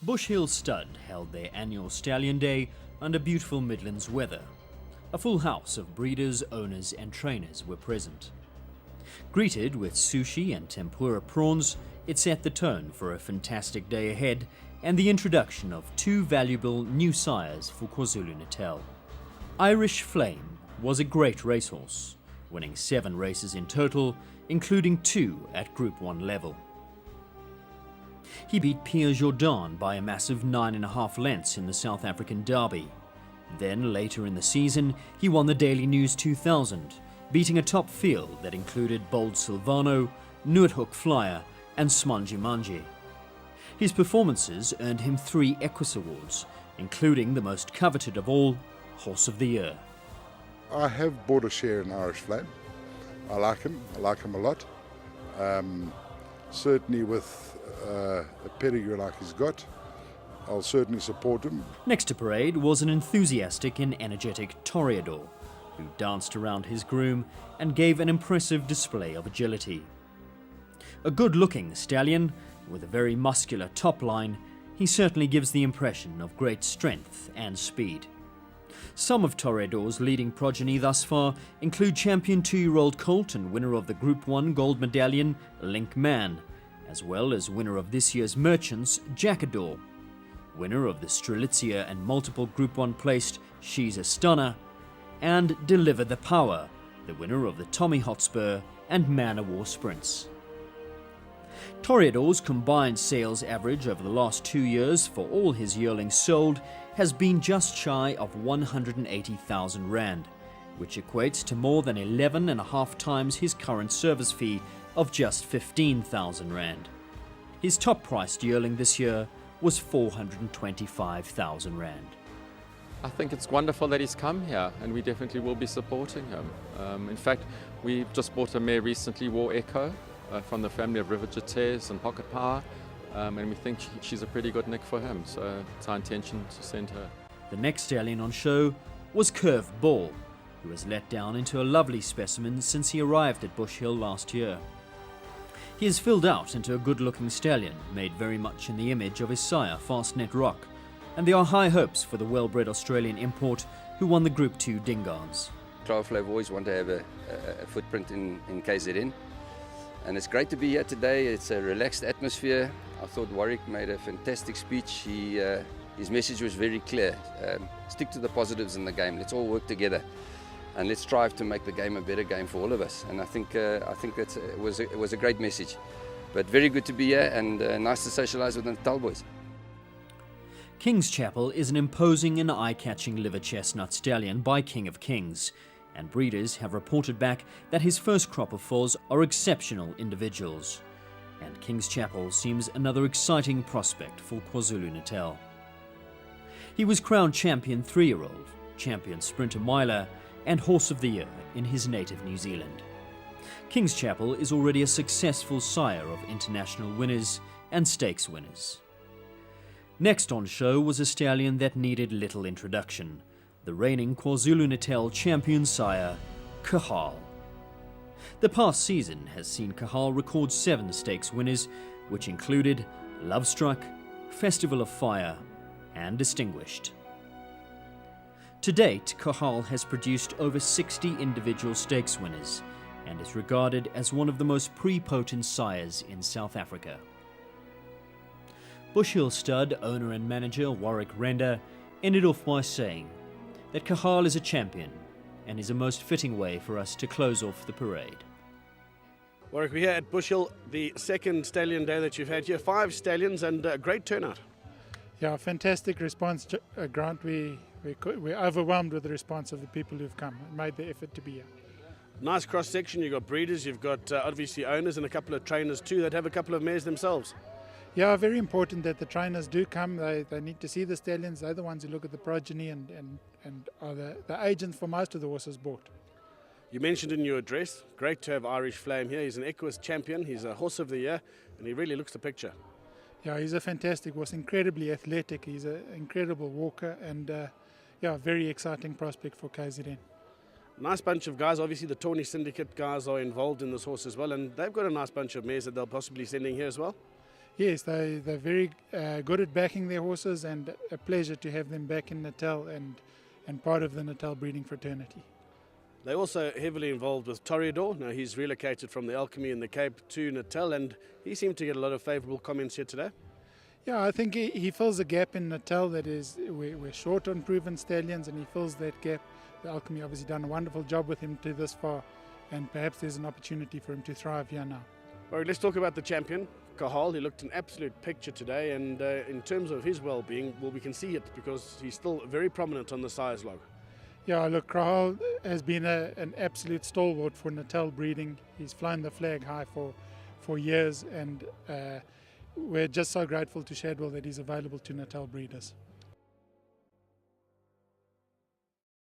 Bush Hill Stud held their annual Stallion Day under beautiful Midlands weather. A full house of breeders, owners and trainers were present. Greeted with sushi and tempura prawns, it set the tone for a fantastic day ahead and the introduction of two valuable new sires for KwaZulu-Natal. Irish Flame was a great racehorse, winning 7 races in total, including 2 at Group 1 level. He beat Pierre Jourdain by a massive 9.5 lengths in the South African Derby. Then, later in the season, he won the Daily News 2000, beating a top field that included Bold Silvano, Noordhoek Flyer and Smanji Manji. His performances earned him 3 Equus Awards, including the most coveted of all, Horse of the Year. I have bought a share in Irish Flame. I like him a lot. Certainly with a pedigree like he's got, I'll certainly support him. Next to parade was an enthusiastic and energetic Toreador, who danced around his groom and gave an impressive display of agility. A good-looking stallion, with a very muscular top line, he certainly gives the impression of great strength and speed. Some of Toreador's leading progeny thus far include champion 2-year-old colt and winner of the Group 1 gold medallion, Link Man, as well as winner of this year's Merchants, Jackador, winner of the Strelitzia and multiple Group 1 placed She's a Stunner, and Deliver the Power, the winner of the Tommy Hotspur and Man o' War Sprints. Toreador's combined sales average over the last 2 years for all his yearlings sold has been just shy of 180,000 Rand, which equates to more than 11.5 times his current service fee of just 15,000 Rand. His top priced yearling this year was 425,000 Rand. I think it's wonderful that he's come here, and we definitely will be supporting him. In fact, we just bought a mare recently, War Echo, from the family of River Jates and Pocket Power, and we think she's a pretty good nick for him, so it's our intention to send her. The next stallion on show was Curve Ball, who has let down into a lovely specimen since he arrived at Bush Hill last year. He has filled out into a good-looking stallion, made very much in the image of his sire, Fastnet Rock, and there are high hopes for the well-bred Australian import who won the Group 2 Dingaans. Cloverflow have always wanted to have a footprint in KZN, and it's great to be here today. It's a relaxed atmosphere. I thought Warwick made a fantastic speech. His message was very clear. Stick to the positives in the game. Let's all work together, and let's strive to make the game a better game for all of us. And I think that it was a great message. But very good to be here, and nice to socialise with the Natal boys. King's Chapel is an imposing and eye-catching liver chestnut stallion by King of Kings, and breeders have reported back that his first crop of foals are exceptional individuals. And King's Chapel seems another exciting prospect for KwaZulu-Natal. He was crowned champion 3-year-old, champion sprinter miler, and horse of the year in his native New Zealand. King's Chapel is already a successful sire of international winners and stakes winners. Next on show was a stallion that needed little introduction, the reigning KwaZulu-Natal champion sire, Kahal. The past season has seen Kahal record 7 stakes winners, which included Lovestruck, Festival of Fire, and Distinguished. To date, Kahal has produced over 60 individual stakes winners and is regarded as one of the most prepotent sires in South Africa. Bush Hill Stud owner and manager Warwick Render ended off by saying that Kahal is a champion and is a most fitting way for us to close off the parade. Warwick, we're here at Bush Hill, the second stallion day that you've had here. 5 stallions and a great turnout. Yeah, fantastic response, Grant. We're overwhelmed with the response of the people who've come and made the effort to be here. Nice cross section. You've got breeders, you've got obviously owners and a couple of trainers too that have a couple of mares themselves. Yeah, very important that the trainers do come. They need to see the stallions. They're the ones who look at the progeny and are the agents for most of the horses bought. You mentioned in your address, great to have Irish Flame here. He's an Equus champion, he's a horse of the year, and he really looks the picture. Yeah, he's a fantastic horse, incredibly athletic. He's an incredible walker and very exciting prospect for KZN. Nice bunch of guys. Obviously the Tawny Syndicate guys are involved in this horse as well, and they've got a nice bunch of mares that they'll possibly sending here as well. Yes, they're very good at backing their horses, and a pleasure to have them back in Natal and part of the Natal breeding fraternity. They're also heavily involved with Toreador. Now he's relocated from the Alchemy in the Cape to Natal, and he seemed to get a lot of favourable comments here today. Yeah, I think he fills a gap in Natal that is, we're short on proven stallions, and he fills that gap. The Alchemy obviously done a wonderful job with him to this far, and perhaps there's an opportunity for him to thrive here now. All right, let's talk about the champion, Cahal. He looked an absolute picture today, and in terms of his well-being, well, we can see it because he's still very prominent on the sires log. Yeah, look, Cahal has been an absolute stalwart for Natal breeding. He's flown the flag high for years, and we're just so grateful to Shadwell that he's available to Natal breeders.